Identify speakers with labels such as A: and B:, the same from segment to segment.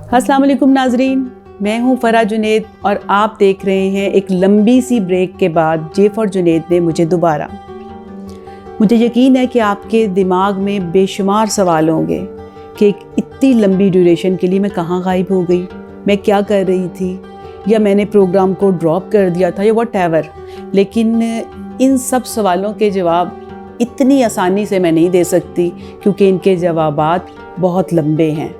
A: अस्सलाम वालेकुम नाजरीन, मैं हूँ फरा जुनैद और आप देख रहे हैं एक लंबी सी ब्रेक के बाद जे फॉर जुनैद में मुझे दोबारा। मुझे यकीन है कि आपके दिमाग में बेशुमार सवाल होंगे कि एक इतनी लंबी ड्यूरेशन के लिए मैं कहाँ गायब हो गई, मैं क्या कर रही थी, या मैंने प्रोग्राम को ड्रॉप कर दिया था, या व्हाटएवर। लेकिन इन सब सवालों के जवाब इतनी आसानी से मैं नहीं दे सकती, क्योंकि इनके जवाबात बहुत लंबे हैं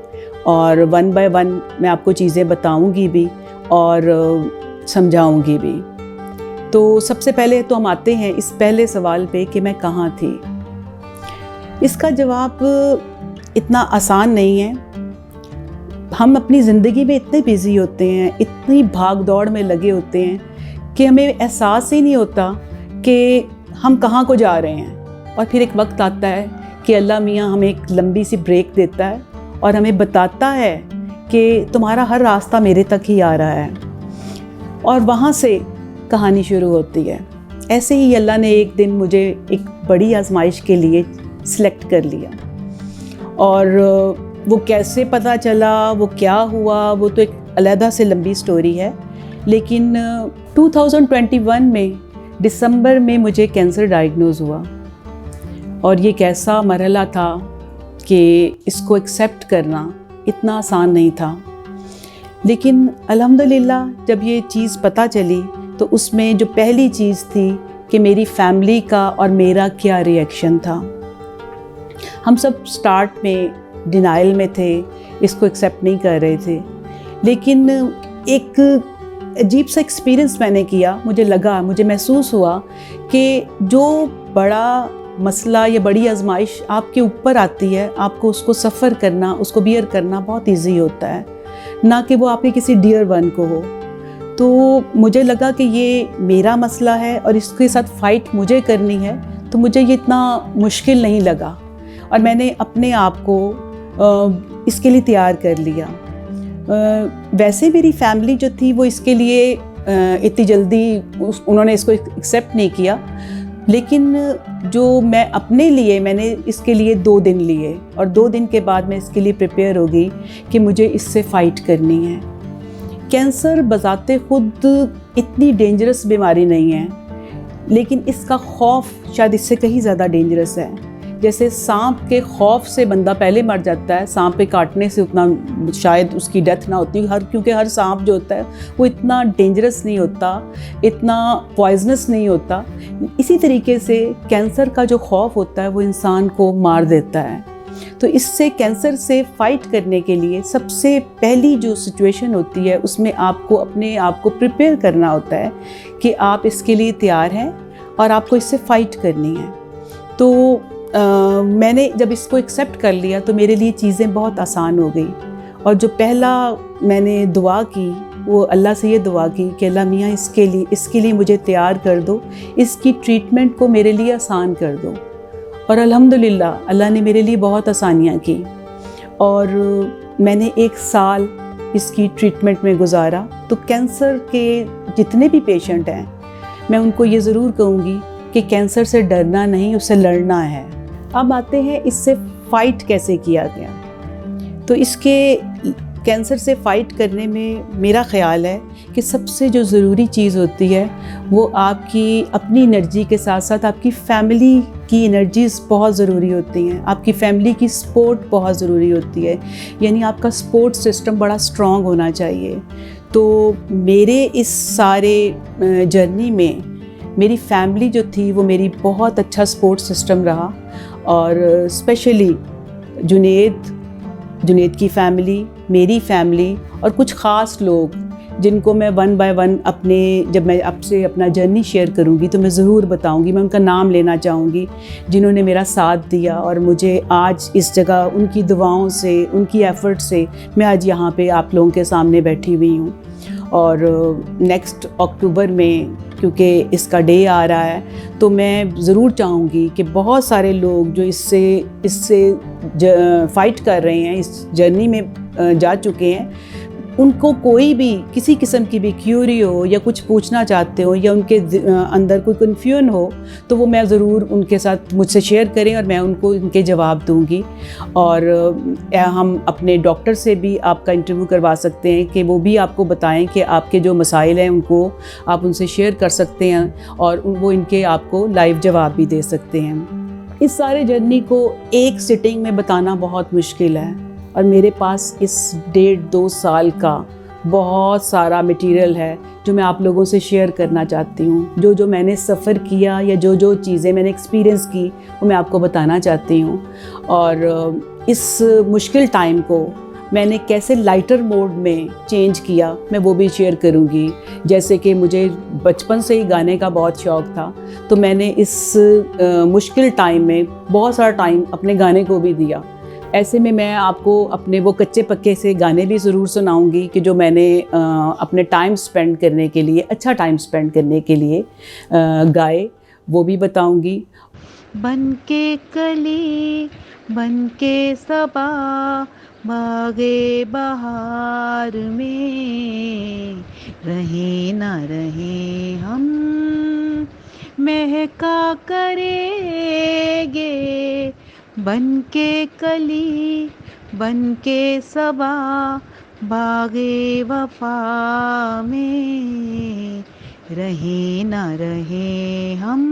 A: और वन बाय वन मैं आपको चीज़ें बताऊंगी भी और समझाऊंगी भी। तो सबसे पहले तो हम आते हैं इस पहले सवाल पे कि मैं कहाँ थी। इसका जवाब इतना आसान नहीं है। हम अपनी ज़िंदगी में इतने बिज़ी होते हैं, इतनी भाग दौड़ में लगे होते हैं कि हमें एहसास ही नहीं होता कि हम कहाँ को जा रहे हैं। और फिर एक वक्त आता है कि अल्लाह मियाँ हमें एक लंबी सी ब्रेक देता है और हमें बताता है कि तुम्हारा हर रास्ता मेरे तक ही आ रहा है, और वहाँ से कहानी शुरू होती है। ऐसे ही अल्लाह ने एक दिन मुझे एक बड़ी आजमाइश के लिए सिलेक्ट कर लिया, और वो कैसे पता चला, वो क्या हुआ, वो तो एक अलहदा से लंबी स्टोरी है। लेकिन 2021 में दिसंबर में मुझे कैंसर डायग्नोज हुआ, और ये कैसा मरहला था कि इसको एक्सेप्ट करना इतना आसान नहीं था। लेकिन अल्हम्दुलिल्लाह जब ये चीज़ पता चली तो उसमें जो पहली चीज़ थी कि मेरी फैमिली का और मेरा क्या रिएक्शन था। हम सब स्टार्ट में डिनाइल में थे, इसको एक्सेप्ट नहीं कर रहे थे। लेकिन एक अजीब सा एक्सपीरियंस मैंने किया। मुझे महसूस हुआ कि जो बड़ा मसला या बड़ी आजमाइश आपके ऊपर आती है, आपको उसको सफ़र करना, उसको बियर करना बहुत इजी होता है, ना कि वो आपके किसी डियर वन को हो। तो मुझे लगा कि ये मेरा मसला है और इसके साथ फ़ाइट मुझे करनी है, तो मुझे ये इतना मुश्किल नहीं लगा और मैंने अपने आप को इसके लिए तैयार कर लिया। वैसे मेरी फैमिली जो थी वो इसके लिए इतनी जल्दी उन्होंने इसको एक्सेप्ट नहीं किया, लेकिन जो मैंने इसके लिए 2 दिन लिए, और 2 दिन के बाद मैं इसके लिए प्रिपेयर हो गई कि मुझे इससे फ़ाइट करनी है। कैंसर बज़ाते खुद इतनी डेंजरस बीमारी नहीं है, लेकिन इसका खौफ शायद इससे कहीं ज़्यादा डेंजरस है। जैसे सांप के खौफ से बंदा पहले मर जाता है, सांप पे काटने से उतना शायद उसकी डेथ ना होती, क्योंकि हर सांप जो होता है वो इतना डेंजरस नहीं होता, इतना पॉइजनस नहीं होता। इसी तरीके से कैंसर का जो खौफ होता है वो इंसान को मार देता है। तो इससे कैंसर से फ़ाइट करने के लिए सबसे पहली जो सिचुएशन होती है उसमें आपको अपने आप को प्रिपेयर करना होता है कि आप इसके लिए तैयार हैं और आपको इससे फ़ाइट करनी है। तो मैंने जब इसको एक्सेप्ट कर लिया तो मेरे लिए चीज़ें बहुत आसान हो गई, और जो पहला मैंने दुआ की वो अल्लाह से ये दुआ की कि अल्लाह मियाँ इसके लिए मुझे तैयार कर दो, इसकी ट्रीटमेंट को मेरे लिए आसान कर दो। और अल्हम्दुलिल्लाह अल्लाह ने मेरे लिए बहुत आसानियाँ की, और मैंने 1 साल इसकी ट्रीटमेंट में गुजारा। तो कैंसर के जितने भी पेशेंट हैं, मैं उनको ये ज़रूर कहूँगी कि कैंसर से डरना नहीं, उससे लड़ना है। अब आते हैं इससे फ़ाइट कैसे किया गया। तो इसके कैंसर से फ़ाइट करने में मेरा ख़्याल है कि सबसे जो ज़रूरी चीज़ होती है वो आपकी अपनी एनर्जी के साथ साथ आपकी फैमिली की एनर्जीज़ बहुत ज़रूरी होती हैं, आपकी फैमिली की सपोर्ट बहुत ज़रूरी होती है। यानी आपका सपोर्ट सिस्टम बड़ा स्ट्रॉन्ग होना चाहिए। तो मेरे इस सारे जर्नी में मेरी फैमिली जो थी वो मेरी बहुत अच्छा सपोर्ट सिस्टम रहा, और स्पेशली जुनैद की फ़ैमिली, मेरी फैमिली और कुछ ख़ास लोग जिनको मैं वन बाय वन जब मैं आपसे अपना जर्नी शेयर करूँगी तो मैं ज़रूर बताऊँगी। मैं उनका नाम लेना चाहूँगी जिन्होंने मेरा साथ दिया, और मुझे आज इस जगह उनकी दुआओं से, उनकी एफ़र्ट से मैं आज यहाँ पे आप लोगों के सामने बैठी हुई हूँ। और नेक्स्ट अक्टूबर में क्योंकि इसका डे आ रहा है, तो मैं ज़रूर चाहूँगी कि बहुत सारे लोग जो इससे फ़ाइट कर रहे हैं, इस जर्नी में जा चुके हैं, ان کو کوئی بھی کسی قسم کی بھی کیوری ہو یا کچھ پوچھنا چاہتے ہو یا ان کے اندر کوئی کنفیوژن ہو تو وہ میں ضرور ان کے ساتھ مجھ سے شیئر کریں اور میں ان کو ان کے جواب دوں گی. اور ہم اپنے ڈاکٹر سے بھی آپ کا انٹرویو کروا سکتے ہیں کہ وہ بھی آپ کو بتائیں کہ آپ کے جو مسائل ہیں ان کو آپ ان سے شیئر کر سکتے ہیں اور وہ ان کے آپ کو لائیو جواب بھی دے سکتے ہیں. اس سارے جرنی کو ایک سٹنگ میں بتانا بہت مشکل ہے اور میرے پاس اس 1.5-2 سال کا بہت سارا مٹیریل ہے جو میں آپ لوگوں سے شیئر کرنا چاہتی ہوں. جو میں نے سفر کیا یا جو چیزیں میں نے ایکسپیرینس کی وہ میں آپ کو بتانا چاہتی ہوں. اور اس مشکل ٹائم کو میں نے کیسے لائٹر موڈ میں چینج کیا میں وہ بھی شیئر کروں گی. جیسے کہ مجھے بچپن سے ہی گانے کا بہت شوق تھا تو میں نے اس مشکل ٹائم میں بہت سارا ٹائم اپنے گانے کو بھی دیا. ایسے میں آپ کو اپنے وہ کچے پکے سے گانے بھی ضرور سناؤں گی کہ جو میں نے اپنے ٹائم سپینڈ کرنے کے لیے اچھا ٹائم سپینڈ کرنے کے لیے گائے وہ بھی بتاؤں گی.
B: بن کے کلی بن کے صبا باغے بہار میں رہیں نہ رہیں ہم مہکا کریں گے. بن کے کلی بن کے صبا باغے وفا میں رہیں نہ رہیں ہم